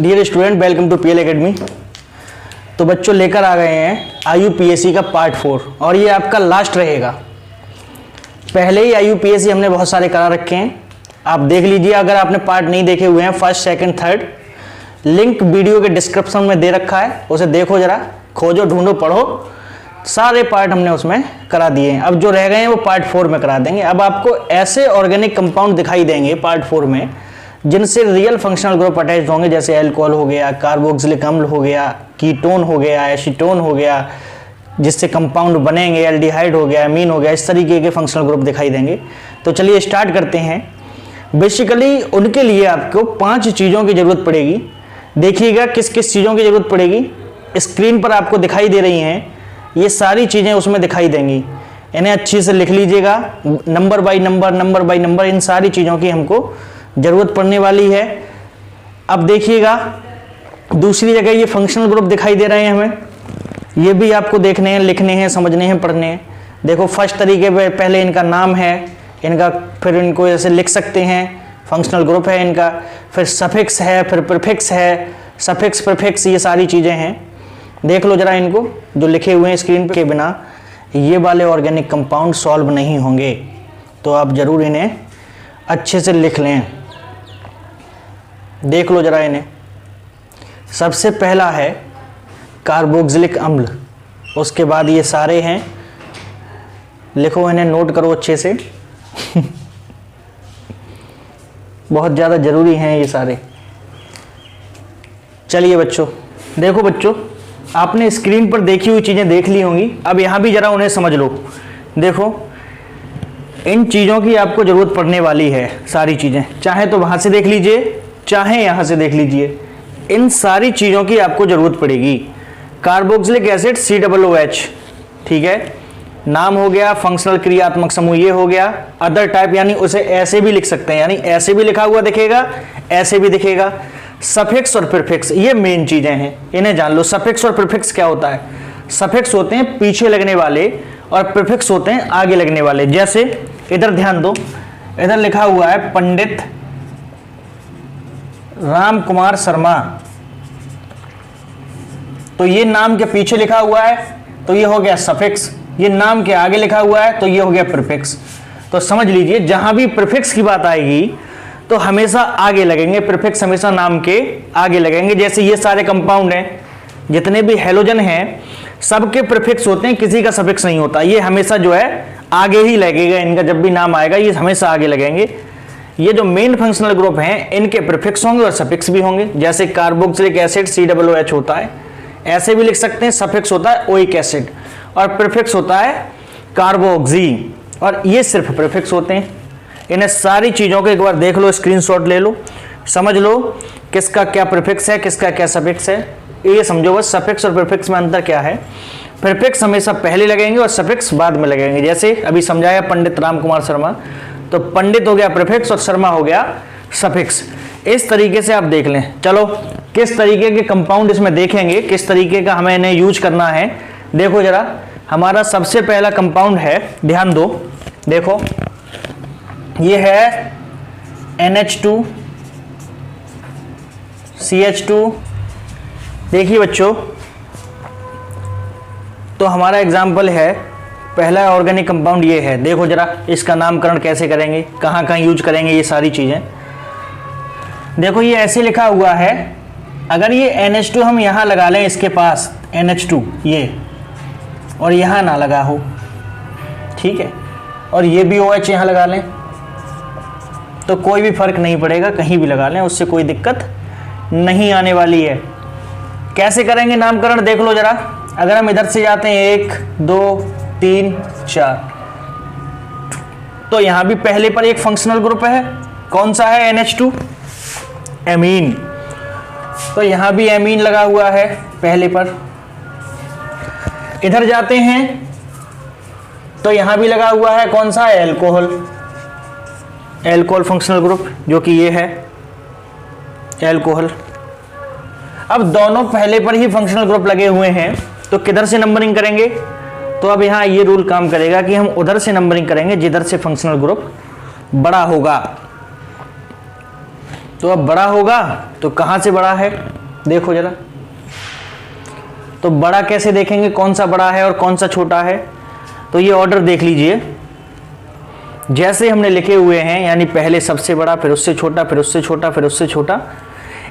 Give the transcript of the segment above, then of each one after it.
Dear student, welcome to PL Academy. तो बच्चों लेकर आ गए हैं आईयूपीएससी का पार्ट 4 और ये आपका लास्ट रहेगा। पहले ही आईयूपीएससी हमने बहुत सारे करा रखे हैं, आप देख लीजिए। अगर आपने पार्ट नहीं देखे हुए हैं, first second third, link video के डिस्क्रिप्शन में दे रखा है, उसे देखो जरा, खोजो, ढूंढो, पढ़ो। सारे पार्ट हमने उसमें करा दिए हैं। अब जो रह गए हैं वो पार्ट 4 में करा देंगे। अब आपको ऐसे ऑर्गेनिक कंपाउंड दिखाई देंगे पार्ट 4 में जिनसे रियल फंक्शनल ग्रुप अटैच होंगे, जैसे अल्कोहल हो गया, कार्बोक्सिलिक अम्ल हो गया, कीटोन हो गया, एसीटोन हो गया, जिससे कंपाउंड बनेंगे, एल्डिहाइड हो गया, अमीन हो गया, इस तरीके के फंक्शनल ग्रुप दिखाई देंगे। तो चलिए स्टार्ट करते हैं। बेसिकली उनके लिए आपको 5 चीज़ों की जरूरत पड़ेगी। देखिएगा किस किस चीज़ों की जरूरत पड़ेगी। स्क्रीन पर आपको दिखाई दे रही हैं, ये सारी चीज़ें उसमें दिखाई देंगी। इन्हें अच्छी से लिख लीजिएगा, नंबर बाय नंबर, इन सारी चीज़ों की हमको जरूरत पड़ने वाली है। अब देखिएगा दूसरी जगह ये फंक्शनल ग्रुप दिखाई दे रहे हैं हमें, ये भी आपको देखने हैं, लिखने हैं, समझने हैं, पढ़ने हैं। देखो फर्स्ट तरीके पे पहले इनका नाम है इनका, फिर इनको ऐसे लिख सकते हैं, फंक्शनल ग्रुप है इनका, फिर सफिक्स है, फिर प्रीफिक्स है, सफिक्स प्रीफिक्स, ये सारी चीज़ें हैं। देख लो जरा इनको, जो लिखे हुए हैं स्क्रीन पे, के बिना ये वाले ऑर्गेनिक कंपाउंड सॉल्व नहीं होंगे, तो आप जरूर इन्हें अच्छे से लिख लें। देख लो जरा इन्हें। सबसे पहला है कार्बोक्सिलिक अम्ल, उसके बाद ये सारे हैं, लिखो इन्हें, नोट करो अच्छे से बहुत ज़्यादा ज़रूरी हैं ये सारे। चलिए बच्चों, देखो बच्चों, आपने स्क्रीन पर देखी हुई चीज़ें देख ली होंगी, अब यहाँ भी ज़रा उन्हें समझ लो। देखो इन चीज़ों की आपको ज़रूरत पड़ने वाली है, सारी चीज़ें, चाहे तो वहाँ से देख लीजिए, चाहे यहाँ से देख लीजिए, इन सारी चीज़ों की आपको ज़रूरत पड़ेगी। कार्बोक्सिलिक एसिड COOH, ठीक है, नाम हो गया, फंक्शनल क्रियात्मक समूह ये हो गया। अदर टाइप यानी उसे ऐसे भी लिख सकते हैं, यानी ऐसे भी लिखा हुआ दिखेगा, ऐसे भी दिखेगा। सफिक्स और प्रीफिक्स ये मेन चीज़ें हैं, इन्हें जान लो। सफिक्स और प्रीफिक्स क्या होता है? सफिक्स होते हैं पीछे लगने वाले और प्रीफिक्स होते हैं आगे लगने वाले। जैसे इधर ध्यान दो, इधर लिखा हुआ है पंडित राम कुमार शर्मा, तो ये नाम के पीछे लिखा हुआ है तो ये हो गया सफिक्स, ये नाम के आगे लिखा हुआ है तो ये हो गया प्रीफिक्स। तो समझ लीजिए जहां भी प्रीफिक्स की बात आएगी तो हमेशा आगे लगेंगे, प्रीफिक्स हमेशा नाम के आगे लगेंगे। जैसे ये सारे कंपाउंड हैं, जितने भी हैलोजन हैं, सबके प्रीफिक्स होते हैं, किसी का सफिक्स नहीं होता। ये हमेशा जो है आगे ही लगेगा, इनका जब भी नाम आएगा ये हमेशा आगे लगेंगे। ये जो मेन फंक्शनल ग्रुप हैं इनके प्रीफिक्स होंगे और सफिक्स भी होंगे। जैसे कार्बोक्सिलिक एसिड COOH होता है, ऐसे भी लिख सकते हैं, सफिक्स होता है ओइक एसिड और प्रीफिक्स होता है कार्बोक्सी, और ये सिर्फ प्रीफिक्स होते हैं। इन्हें सारी चीज़ों को एक बार देख लो, स्क्रीनशॉट ले लो, समझ लो किसका क्या प्रीफिक्स है, किसका क्या सफिक्स है, ये समझो बस। सफिक्स और प्रीफिक्स में अंतर क्या है? प्रीफिक्स हमेशा पहले लगेंगे और सफिक्स बाद में लगेंगे। जैसे अभी समझाया पंडित राम कुमार शर्मा, तो पंडित हो गया प्रीफिक्स और शर्मा हो गया सफिक्स। इस तरीके से आप देख लें। चलो किस तरीके के कंपाउंड इसमें देखेंगे, किस तरीके का हमें इन्हें यूज करना है। देखो जरा, हमारा सबसे पहला कंपाउंड है, ध्यान दो, देखो ये है NH2 CH2। देखिए बच्चों, तो हमारा एग्जाम्पल है, पहला ऑर्गेनिक कंपाउंड ये है। देखो जरा इसका नामकरण कैसे करेंगे, कहाँ कहाँ यूज करेंगे, ये सारी चीज़ें देखो। ये ऐसे लिखा हुआ है, अगर ये NH2 हम यहाँ लगा लें, इसके पास NH2 ये, और यहाँ ना लगा हो, ठीक है, और ये भी OH यहाँ लगा लें, तो कोई भी फर्क नहीं पड़ेगा, कहीं भी लगा लें, उससे कोई दिक्कत नहीं आने वाली है। कैसे करेंगे नामकरण देख लो जरा। अगर हम इधर से जाते हैं 1 2 3 4, तो यहां भी पहले पर एक फंक्शनल ग्रुप है, कौन सा है? NH2 एमीन, तो यहां भी एमीन लगा हुआ है पहले पर। इधर जाते हैं तो यहां भी लगा हुआ है, कौन सा है? एल्कोहल, एल्कोहल फंक्शनल ग्रुप, जो कि ये है एल्कोहल। अब दोनों पहले पर ही फंक्शनल ग्रुप लगे हुए हैं, तो किधर से नंबरिंग करेंगे? तो अब यहाँ ये रूल काम करेगा कि हम उधर से नंबरिंग करेंगे जिधर से फंक्शनल ग्रुप बड़ा होगा। तो अब बड़ा होगा तो कहाँ से बड़ा है, देखो जरा। तो बड़ा कैसे देखेंगे, कौन सा बड़ा है और कौन सा छोटा है। तो ये ऑर्डर देख लीजिए, जैसे हमने लिखे हुए हैं, यानी पहले सबसे बड़ा, फिर उससे छोटा, फिर उससे छोटा, फिर उससे छोटा,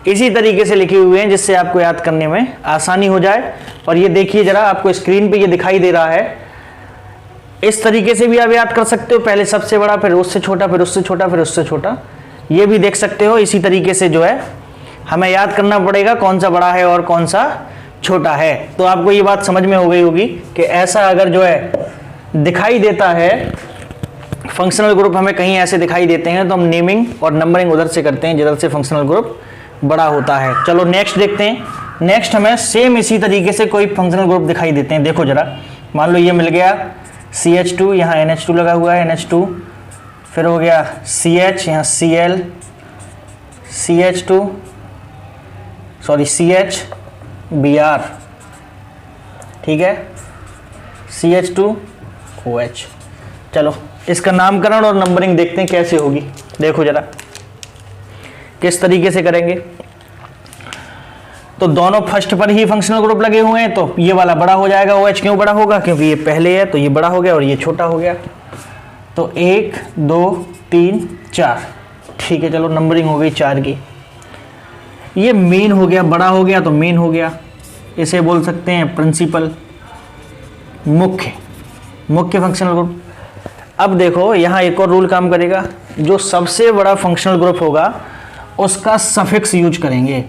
इसी तरीके से लिखे हुए हैं जिससे आपको याद करने में आसानी हो जाए। और ये देखिए जरा, आपको स्क्रीन पे ये दिखाई दे रहा है, इस तरीके से भी आप याद कर सकते हो, पहले सबसे बड़ा, फिर उससे छोटा, फिर उससे छोटा, फिर उससे छोटा, ये भी देख सकते हो। इसी तरीके से जो है हमें याद करना पड़ेगा कौन सा बड़ा है और कौन सा छोटा है। तो आपको ये बात समझ में हो गई होगी कि ऐसा अगर जो है दिखाई देता है, फंक्शनल ग्रुप हमें कहीं ऐसे दिखाई देते हैं, तो हम नेमिंग और नंबरिंग उधर से करते हैं जिधर से फंक्शनल ग्रुप बड़ा होता है। चलो नेक्स्ट देखते हैं। नेक्स्ट हमें सेम इसी तरीके से कोई फंक्शनल ग्रुप दिखाई देते हैं। देखो जरा, मान लो ये मिल गया CH2, यहाँ NH2 लगा हुआ है, NH2, फिर हो गया CH, यहाँ Cl, CH2, sorry CH, Br, ठीक है, CH2OH। चलो इसका नामकरण और नंबरिंग देखते हैं कैसे होगी। देखो जरा किस तरीके से करेंगे। तो दोनों फर्स्ट पर ही फंक्शनल ग्रुप लगे हुए हैं, तो ये वाला बड़ा हो जाएगा। OH क्यों बड़ा होगा, क्योंकि ये पहले है, तो ये बड़ा हो गया और ये छोटा हो गया। तो 1 2 3 4, ठीक है। चलो नंबरिंग हो गई 4 की। ये मेन हो गया, बड़ा हो गया तो मेन हो गया, इसे बोल सकते हैं प्रिंसिपल, मुख्य फंक्शनल ग्रुप। अब देखो यहाँ एक और रूल काम करेगा, जो सबसे बड़ा फंक्शनल ग्रुप होगा उसका सफिक्स यूज करेंगे,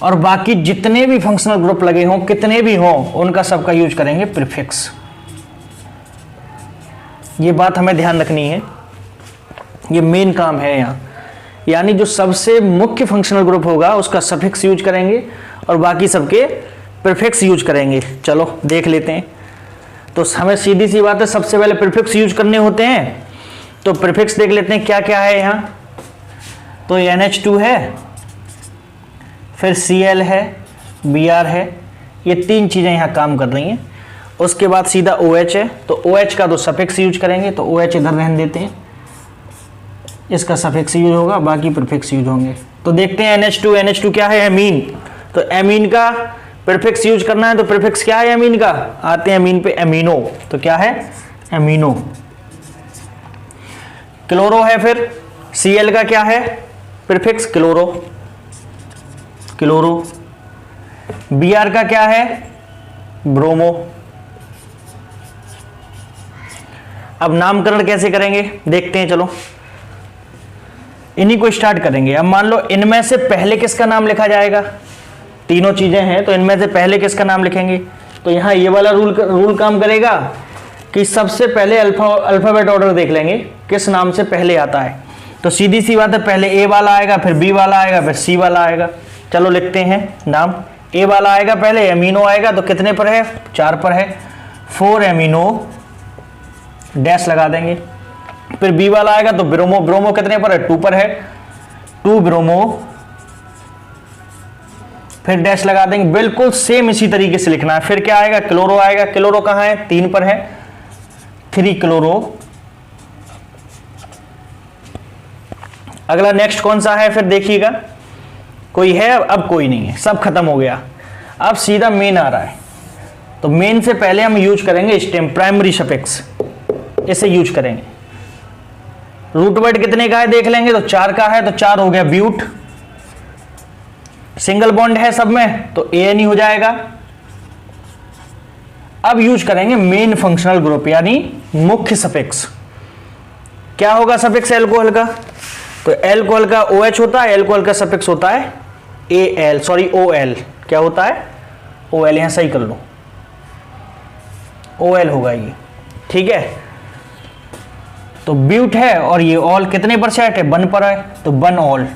और बाकी जितने भी फंक्शनल ग्रुप लगे हों, कितने भी हों, उनका सबका यूज करेंगे प्रीफिक्स। ये बात हमें ध्यान रखनी है, ये मेन काम है यहाँ। यानी जो सबसे मुख्य फंक्शनल ग्रुप होगा उसका सफिक्स यूज करेंगे और बाकी सबके प्रीफिक्स यूज करेंगे। चलो देख लेते हैं। तो हमें सीधी सी बात है, सबसे पहले प्रीफिक्स यूज करने होते हैं। तो प्रीफिक्स देख लेते हैं क्या क्या है यहाँ। तो NH2 है, फिर Cl है, Br है, ये 3 चीज़ें यहाँ काम कर रही हैं। उसके बाद सीधा OH है, तो OH का तो सफिक्स यूज करेंगे, तो OH इधर रहने देते हैं, इसका सफिक्स यूज होगा, बाकी प्रीफिक्स यूज होंगे। तो देखते हैं NH2 क्या है, एमीन। तो एमीन का प्रीफिक्स यूज करना है, तो प्रीफिक्स क्या है एमीन का, आते हैं एमीन पे, एमिनो। तो क्या है, एमिनो। क्लोरो है, फिर Cl का क्या है प्रीफिक्स, क्लोरो। Br का क्या है, ब्रोमो। अब नामकरण कैसे करेंगे देखते हैं। चलो इन्हीं को स्टार्ट करेंगे। अब मान लो इनमें से पहले किसका नाम लिखा जाएगा, तीनों चीजें हैं, तो इनमें से पहले किसका नाम लिखेंगे। तो यहां ये वाला रूल काम करेगा कि सबसे पहले अल्फाबेट ऑर्डर देख लेंगे किस नाम से पहले आता है। तो सीधी सी बात है, पहले A वाला आएगा, फिर B वाला आएगा, फिर C वाला आएगा। चलो लिखते हैं नाम। A वाला आएगा पहले, एमिनो आएगा, तो कितने पर है, 4 पर है, 4 एमिनो, डैश लगा देंगे। फिर B वाला आएगा तो ब्रोमो, ब्रोमो कितने पर है, 2 पर है, 2 ब्रोमो, फिर डैश लगा देंगे। बिल्कुल सेम इसी तरीके से लिखना है। फिर क्या आएगा, क्लोरो आएगा, क्लोरो कहां है, 3 पर है, 3 क्लोरो। अगला नेक्स्ट कौन सा है, फिर देखिएगा, कोई है, अब कोई नहीं है, सब खत्म हो गया। अब सीधा मेन आ रहा है। तो मेन से पहले हम यूज करेंगे स्टेम, प्राइमरी सफिक्स, इसे यूज करेंगे। रूट वर्ड कितने का है देख लेंगे, तो 4 का है, तो 4 हो गया ब्यूट। सिंगल बॉन्ड है सब में, तो AN हो जाएगा। अब यूज करेंगे मेन फंक्शनल ग्रुप, यानी मुख्य सफिक्स। क्या होगा सफिक्स एल्कोहल का, तो एल्कोहल का OH होता है, एल्कोहल का सफिक्स होता है OL। क्या होता है, OL, यहां सही कर लो, OL होगा ये, ठीक है। तो ब्यूट है और ये ऑल कितने पर सेट है, 1 पर है, तो 1 ऑल।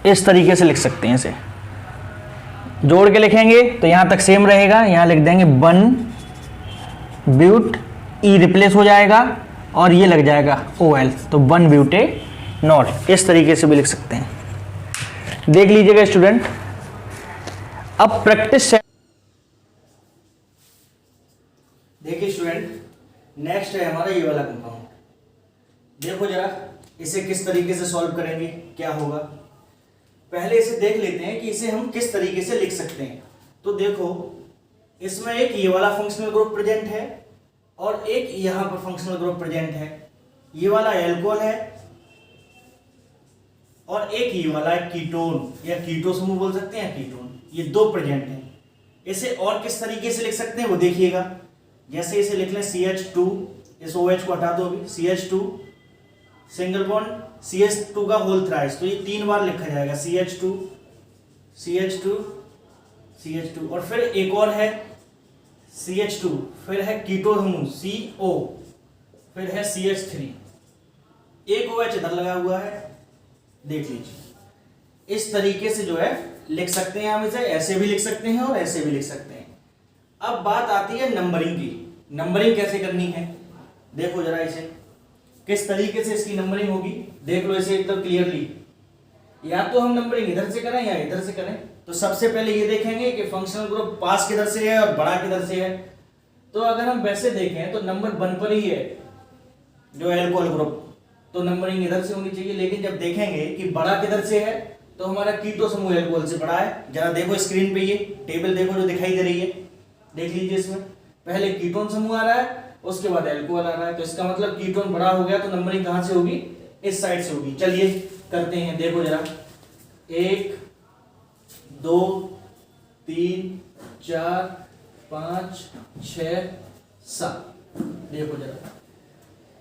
इस तरीके से लिख सकते हैं इसे, जोड़ के लिखेंगे तो यहां तक सेम रहेगा। यहां लिख देंगे 1 ब्यूट, E रिप्लेस हो जाएगा और ये लग जाएगा OL, तो 1 ब्यूटे नॉल। इस तरीके से भी लिख सकते हैं। देख लीजिएगा स्टूडेंट। अब प्रैक्टिस, देखिए स्टूडेंट, नेक्स्ट है हमारा ये वाला कंपाउंड। देखो जरा, इसे किस तरीके से सॉल्व करेंगे, क्या होगा। पहले इसे देख लेते हैं कि इसे हम किस तरीके से लिख सकते हैं। तो देखो, इसमें एक ये वाला फंक्शनल ग्रुप प्रेजेंट है और एक यहां पर फंक्शनल ग्रुप प्रेजेंट है। ये वाला एल्कोहल है और एक ये वाला कीटोन या कीटो समूह बोल सकते हैं, कीटोन। ये दो प्रेजेंट हैं। इसे और किस तरीके से लिख सकते हैं वो देखिएगा। जैसे इसे लिख लें CH2, इस OH को हटा दो अभी, CH2 सिंगल बॉन्ड CH2 का होल थ्राइस, तो ये 3 बार लिखा जाएगा CH2 CH2 CH2। और फिर एक और है CH2, फिर है कीटो समूह CO, फिर है CH3, एक OH इधर लगा हुआ है, देख लीजिए। इस तरीके से जो है लिख सकते हैं हम इसे, ऐसे भी लिख सकते हैं और ऐसे भी लिख सकते हैं। अब बात आती है नंबरिंग की। नंबरिंग कैसे करनी है, देखो जरा इसे किस तरीके से इसकी नंबरिंग होगी, देख लो इसे एकदम क्लियरली। या तो हम नंबरिंग इधर से करें या इधर से करें। तो सबसे पहले ये देखेंगे कि फंक्शनल ग्रुप पास किधर से है और बड़ा किधर से है। तो अगर हम वैसे देखें तो नंबर 1 पर ही है जो एल्कोहल ग्रुप, तो नंबरिंग इधर से होनी चाहिए। लेकिन जब देखेंगे कि बड़ा किधर से है तो हमारा कीटो समूह एल्कोहल से बड़ा है। जरा देखो स्क्रीन पे, ये टेबल देखो जो दिखाई दे रही है, देख लीजिए। इसमें पहले कीटोन समूह आ रहा है, उसके बाद एल्कोहल आ रहा है। तो इसका मतलब कीटोन बड़ा हो गया, तो नंबरिंग कहां से होगी, इस साइड से होगी। चलिए करते हैं, देखो जरा 1 2 3 4 5 6 7, देखो जरा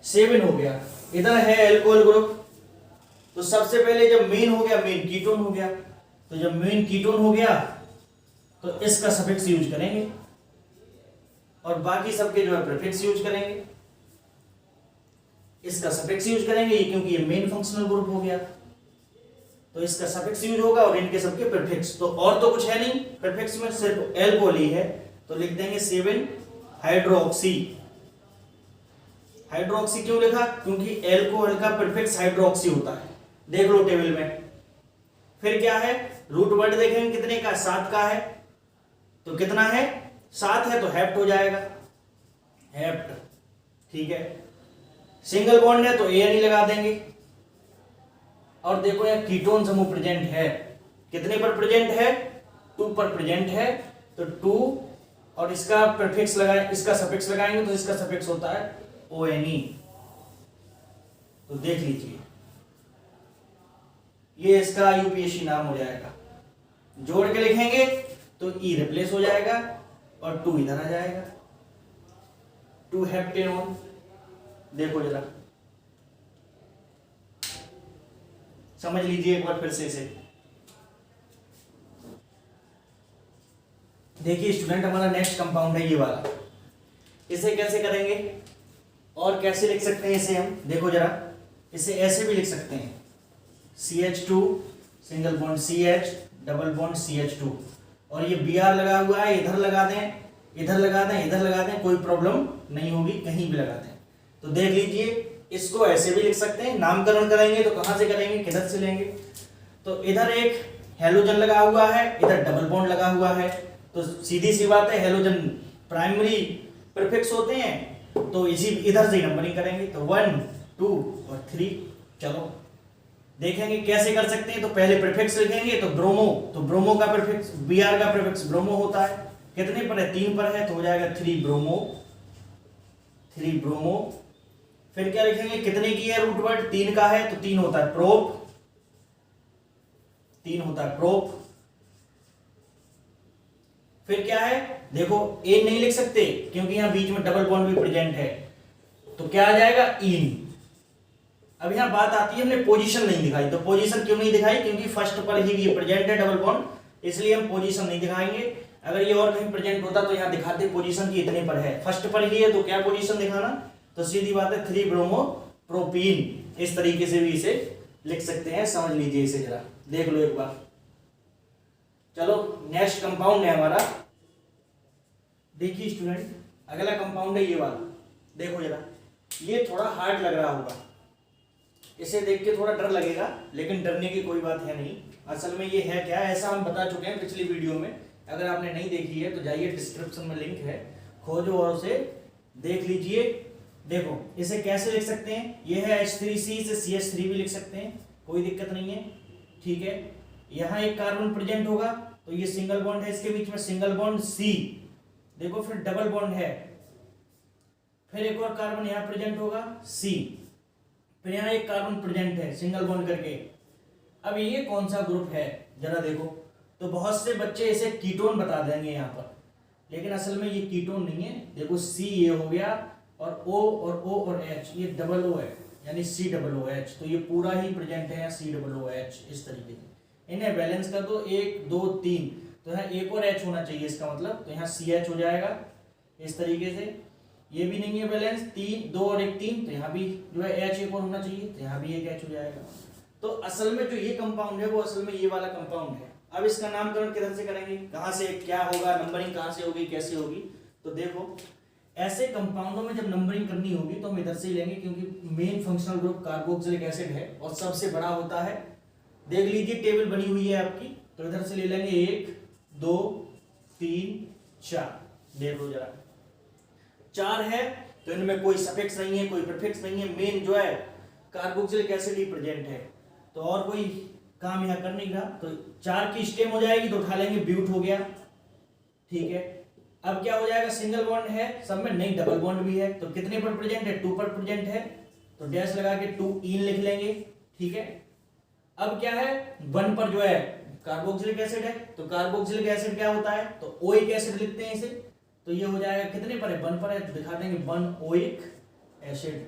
7 हो गया। इधर है एल्कोहल ग्रुप, तो सबसे पहले जब मेन हो गया, मेन कीटोन हो गया। तो जब मेन कीटोन हो गया तो इसका सफिक्स यूज करेंगे और बाकी सबके जो है प्रीफिक्स यूज करेंगे। इसका सफिक्स यूज करेंगे क्योंकि ये मेन फंक्शनल ग्रुप हो गया, तो इसका सफिक्स यूज होगा और इनके सबके प्रीफिक्स। तो और तो कुछ है नहीं, प्रीफिक्स में सिर्फ एल्कोहल ही है। तो लिख देंगे 7 हाइड्रोक्सी। हाइड्रोक्सी क्यों लिखा, क्योंकि एल्कोहल का प्रीफिक्स हाइड्रोक्सी होता है, देख लो टेबल में। फिर क्या है, रूट वर्ड देखेंगे कितने का, 7 का है। तो कितना है, 7 है, तो हेप्ट हो जाएगा, हेप्ट, ठीक है। सिंगल बॉन्ड है तो ANE लगा देंगे। और देखो यहाँ कीटोन समूह प्रेजेंट है, कितने पर प्रेजेंट है, 2 पर प्रेजेंट है। तो 2 और इसका प्रीफिक्स लगाए, इसका सफिक्स लगाएंगे तो इसका सफिक्स होता है ONE। तो देख लीजिए, ये इसका UPSC नाम हो जाएगा। जोड़ के लिखेंगे तो E रिप्लेस हो जाएगा और 2 इधर आ जाएगा, 2 हेप्टेनोन। देखो जरा, समझ लीजिए एक बार फिर से इसे। देखिए स्टूडेंट, हमारा नेक्स्ट कंपाउंड है ये वाला। इसे कैसे करेंगे और कैसे लिख सकते हैं इसे हम, देखो जरा। इसे ऐसे भी लिख सकते हैं, CH2 single bond CH double bond CH2, और ये Br लगा हुआ है, इधर लगा दें, इधर लगा दें, इधर लगा दें, कोई प्रॉब्लम नहीं होगी, कहीं भी लगा दें। तो देख लीजिए, इसको ऐसे भी लिख सकते हैं। नामकरण करेंगे तो कहां से करेंगे, किधर से लेंगे। तो इधर एक हेलोजन लगा हुआ है, इधर डबल बॉन्ड लगा हुआ है, तो सीधी सी बात है, हेलोजन प्राइमरी प्रीफिक्स होते हैं, तो इसी इधर से नंबरिंग करेंगे। तो 1 2 और 3। चलो देखेंगे कैसे कर सकते हैं। तो पहले प्रीफिक्स लिखेंगे, तो ब्रोमो, तो ब्रोमो का प्रीफिक्स, Br का प्रीफिक्स ब्रोमो होता है। कितने पर है, 3 पर है, तो हो जाएगा 3 ब्रोमो, 3 ब्रोमो। फिर क्या लिखेंगे, कितने की है रूट वर्ड, 3 का है, तो 3 होता है प्रोप, 3 होता है प्रोप। फिर क्या है, देखो ए नहीं लिख सकते क्योंकि यहां बीच में डबल बॉन्ड भी प्रेजेंट है, तो क्या आ जाएगा, इन। अब यहां बात आती है, हमने पोजीशन नहीं दिखाई। तो पोजीशन क्यों नहीं दिखाई, क्योंकि फर्स्ट पर ही ये प्रेजेंट है डबल बॉन्ड, इसलिए हम पोजीशन नहीं दिखाएंगे। अगर ये और कहीं प्रेजेंट होता तो यहां दिखाते पोजीशन की इतने पर है, फर्स्ट पर ही है तो क्या पोजीशन दिखाना। तो सीधी बात है 3 ब्रोमो प्रोपीन। इस तरीके से भी इसे लिख सकते हैं, समझ लीजिए इसे जरा, देख लो एक बार। चलो नेक्स्ट कंपाउंड है हमारा, देखिए स्टूडेंट, अगला कंपाउंड है ये वाला। देखो जरा, ये थोड़ा हार्ड लग रहा होगा, इसे देख के थोड़ा डर लगेगा, लेकिन डरने की कोई बात है नहीं। असल में ये है क्या, ऐसा हम बता चुके हैं पिछली वीडियो में। अगर आपने नहीं देखी है तो जाइए, डिस्क्रिप्शन में लिंक है, खोजो और उसे देख लीजिए। देखो इसे कैसे लिख सकते हैं, ये है H3C, इसे CH3 भी लिख सकते हैं, कोई दिक्कत नहीं है, ठीक है। यहाँ एक कार्बन प्रेजेंट होगा तो ये सिंगल बॉन्ड है, इसके बीच में सिंगल बॉन्ड C, देखो फिर डबल बॉन्ड है, फिर एक और कार्बन यहाँ प्रेजेंट होगा C, फिर यहाँ एक कार्बन प्रेजेंट है सिंगल बॉन्ड करके। अब ये कौन सा ग्रुप है जरा देखो, तो बहुत से बच्चे इसे कीटोन बता देंगे यहाँ पर, लेकिन असल में ये कीटोन नहीं है। देखो C ये हो गया और O और H ये डबल O है, यानी COOH, तो ये पूरा ही प्रेजेंट है COOH इस तरीके से। इन्हें बैलेंस कर दो 1 2 3, तो यहाँ एक और H होना चाहिए इसका मतलब, तो यहाँ CH हो जाएगा इस तरीके से। ये भी नहीं है बैलेंस, 3 2 और 1 3, तो यहाँ भी जो है H एक और होना चाहिए, तो यहाँ भी एक H हो जाएगा। तो असल में जो ये कंपाउंड है वो असल में ये वाला कंपाउंड है। अब इसका नामकरण किधर से करेंगे, कहाँ से क्या होगा, नंबरिंग कहाँ से होगी, कैसे होगी, तो देखो ऐसे कंपाउंडों में जब नंबरिंग करनी होगी तो हम इधर से ही लेंगे, क्योंकि main functional group carboxylic acid है और सबसे बड़ा होता है। देख लीजिए टेबल बनी हुई है आपकी, तो इधर से ले लेंगे 1 2 3 4, देख लो जरा 4 है, तो इनमें कोई सफिक्स नहीं है, कोई प्रीफिक्स नहीं है, मेन जो है कार्बोक्सिलिक एसिड ही प्रेजेंट है, तो और कोई काम यहाँ कर नहीं रहा। तो 4 की स्टेम हो जाएगी तो उठा लेंगे, ब्यूट हो गया, ठीक है। अब क्या हो जाएगा, सिंगल बॉन्ड है सब में, नहीं डबल बॉन्ड भी है, तो कितने पर प्रेजेंट है, 2 पर प्रेजेंट है, तो डैश लगा के 2 इन लिख लेंगे, ठीक है। अब क्या है, 1 पर जो है कार्बोक्सिलिक एसिड है, तो कार्बोक्सिलिक एसिड क्या होता है, तो ओइक एसिड लिखते हैं इसे, तो ये हो जाएगा कितने पर है, 1 पर है, तो दिखा देंगे 1 ओइक एसिड,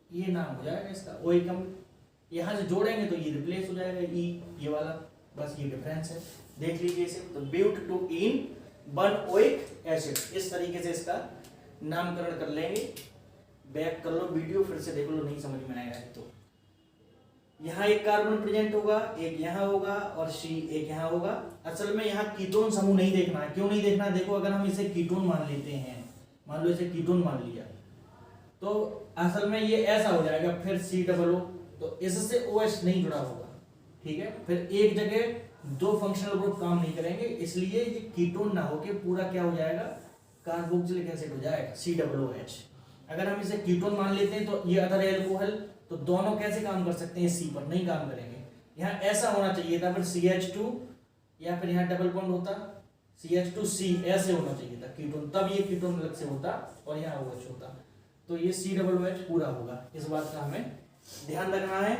ये नाम हो जाएगा इसका ओइकम। यहां से जोड़ेंगे तो ये रिप्लेस हो जाएगा ई, ये वाला, बस ये डिफरेंस है, देख लीजिए इसे। तो but two ene 1 oic acid, इस तरीके से इसका नामकरण कर लेंगे। बैक कर लो वीडियो, फिर से देख लो, नहीं समझ में आएगा तो। यहाँ एक कार्बन प्रेजेंट होगा, एक यहाँ होगा और C एक यहाँ होगा। असल में यहाँ कीटोन समूह नहीं देखना है, क्यों नहीं देखना है, देखो अगर हम इसे कीटोन मान लेते हैं, मान लो इसे कीटोन मान लिया, तो असल में ये ऐसा हो जाएगा, फिर COO, तो इससे OH नहीं जुड़ा होगा, ठीक है। फिर एक जगह 2 फंक्शनल ग्रुप काम नहीं करेंगे, इसलिए ये कीटोन ना होके पूरा क्या हो जाएगा, कार्बोक्सिलिक एसिड हो जाएगा COOH। अगर हम इसे कीटोन मान लेते हैं तो ये अदर एल्कोहल, तो दोनों कैसे काम कर सकते हैं, C पर नहीं काम करेंगे। यहाँ ऐसा होना चाहिए था, फिर CH2 या फिर यहाँ डबल बॉन्ड होता CH2C, ऐसे होना चाहिए था कीटोन, तब ये कीटोन अलग से होता और यहाँ OH होता, तो ये COOH पूरा होगा। इस बात का हमें ध्यान रखना है।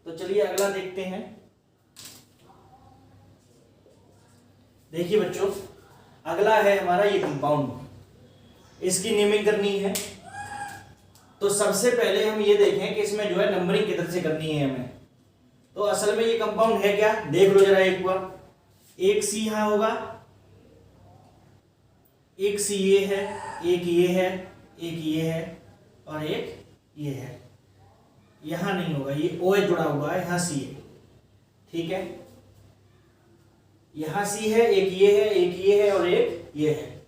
तो चलिए अगला देखते हैं। देखिए बच्चों, अगला है हमारा ये कंपाउंड, इसकी नेमिंग करनी है। तो सबसे पहले हम ये देखें कि इसमें जो है नंबरिंग किधर से करनी है हमें। तो असल में ये कंपाउंड है क्या, देख लो जरा एक बार। एक C यहां होगा, एक C ये है, एक ये है, एक ये है और एक ये है। यहां नहीं होगा, ये OH जुड़ा हुआ है, यहां C है, ठीक है। यहां C है, एक ये है, एक ये है और एक ये है,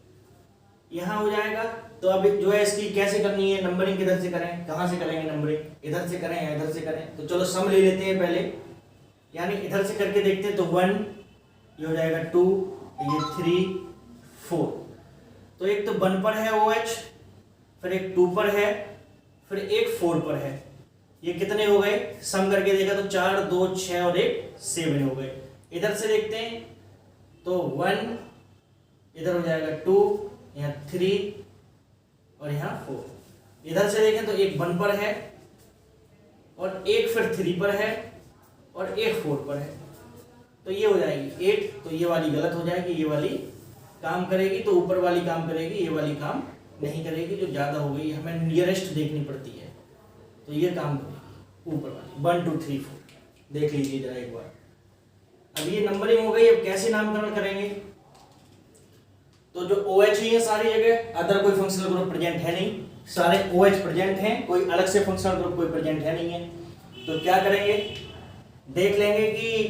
यहां हो जाएगा। तो अब जो है इसकी कैसे करनी है, नंबरिंग किधर से करें, कहां से करेंगे नंबरिंग, इधर से करें या इधर से करें। तो चलो सम ले लेते हैं पहले, यानी इधर से करके देखते हैं। तो 1 ये हो जाएगा, 2 ये 3 4, तो एक तो 1 पर है OH, फिर एक 2 पर है, फिर एक 4 पर है। ये कितने हो गए, सम करके देखा तो 4 2 6 और 1 7 हो गए। इधर से देखते हैं तो 1 इधर हो जाएगा, 2 यहाँ 3 और यहाँ 4। इधर से देखें तो एक 1 पर है और एक फिर 3 पर है और एक 4 पर है, तो ये हो जाएगी 8। तो ये वाली गलत हो जाएगी, ये वाली काम करेगी, तो ऊपर वाली काम करेगी, ये वाली काम नहीं करेगी, जो ज्यादा हो गई, हमें नियरेस्ट देखनी पड़ती है, तो ये काम करेगी ऊपर वाली। 1 2 3 4 देख लीजिए जरा एक बार। अब ये नंबरिंग हो गई, अब कैसे नामकरण करेंगे। तो जो OH ही है सारी जगह, अदर कोई फंक्शनल ग्रुप प्रेजेंट है नहीं, सारे OH प्रेजेंट हैं, कोई अलग से फंक्शनल ग्रुप कोई प्रेजेंट है नहीं है। तो क्या करेंगे, देख लेंगे कि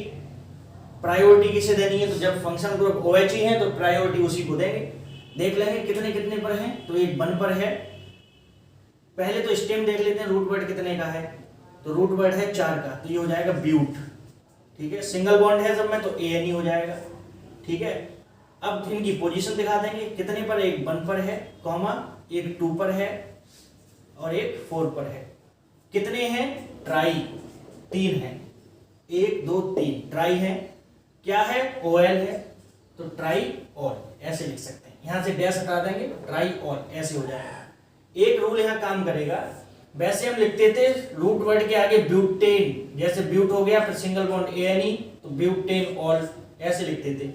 प्रायोरिटी किसे देनी है। तो जब फंक्शनल ग्रुप OH ही है तो प्रायोरिटी उसी को देंगे। देख लेंगे कितने कितने पर हैं, तो एक 1 पर है। पहले तो स्टेम देख लेते हैं, रूट वर्ड कितने का है, तो रूट वर्ड है 4 का, तो ये हो जाएगा ब्यूट, ठीक है। सिंगल बॉन्ड है सब में, तो ANE हो जाएगा, ठीक है। अब इनकी पोजीशन दिखा देंगे, कितने पर, एक 1 पर है, कॉमा एक 2 पर है, और एक 4 पर है। कितने हैं? ट्राई 3 है, 1 2 3 ट्राई है। क्या है? OL है, तो ट्राई ऑल ऐसे लिख सकते हैं। यहां से डैश हटा देंगे, ट्राई ऑल ऐसे हो जाएगा। एक रूल यहां काम करेगा, वैसे हम लिखते थे रूट वर्ड के आगे ब्यूटेन, जैसे ब्यूट हो गया फिर सिंगल बॉन्ड ANE, तो ब्यूटेन ऑल ऐसे लिखते थे,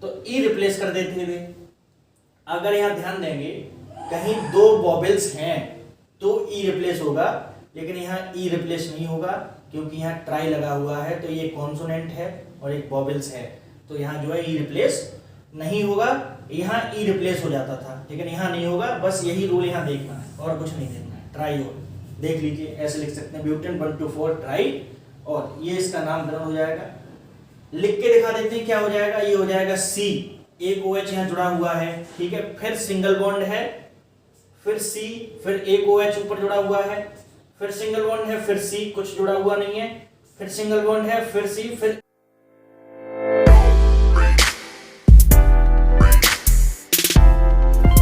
तो ई रिप्लेस कर देते थे। अगर यहां ध्यान देंगे कहीं 2 वॉवेल्स हैं तो ई रिप्लेस होगा, लेकिन यहाँ ई रिप्लेस नहीं होगा क्योंकि यहाँ ट्राई लगा हुआ है, तो ये कॉन्सोनेंट है और एक वॉवेल्स है, तो यहाँ जो है ई रिप्लेस नहीं होगा। यहाँ ई रिप्लेस हो जाता था लेकिन यहाँ नहीं होगा। बस यही रूल यहाँ देखना है और कुछ नहीं देखना है। ट्राई और देख लीजिए, ऐसे लिख सकते हैं ब्यूटेन 1 2 4 ट्राई, और ये इसका नामकरण हो जाएगा। लिख के दिखा देते हैं क्या हो जाएगा। ये हो जाएगा C, एक OH यहाँ जुड़ा हुआ है, ठीक है, फिर सिंगल बॉन्ड है, फिर C, फिर एक OH ऊपर जुड़ा हुआ है, फिर सिंगल बॉन्ड है, फिर C, कुछ जुड़ा हुआ नहीं है, फिर सिंगल बॉन्ड है, फिर C, फिर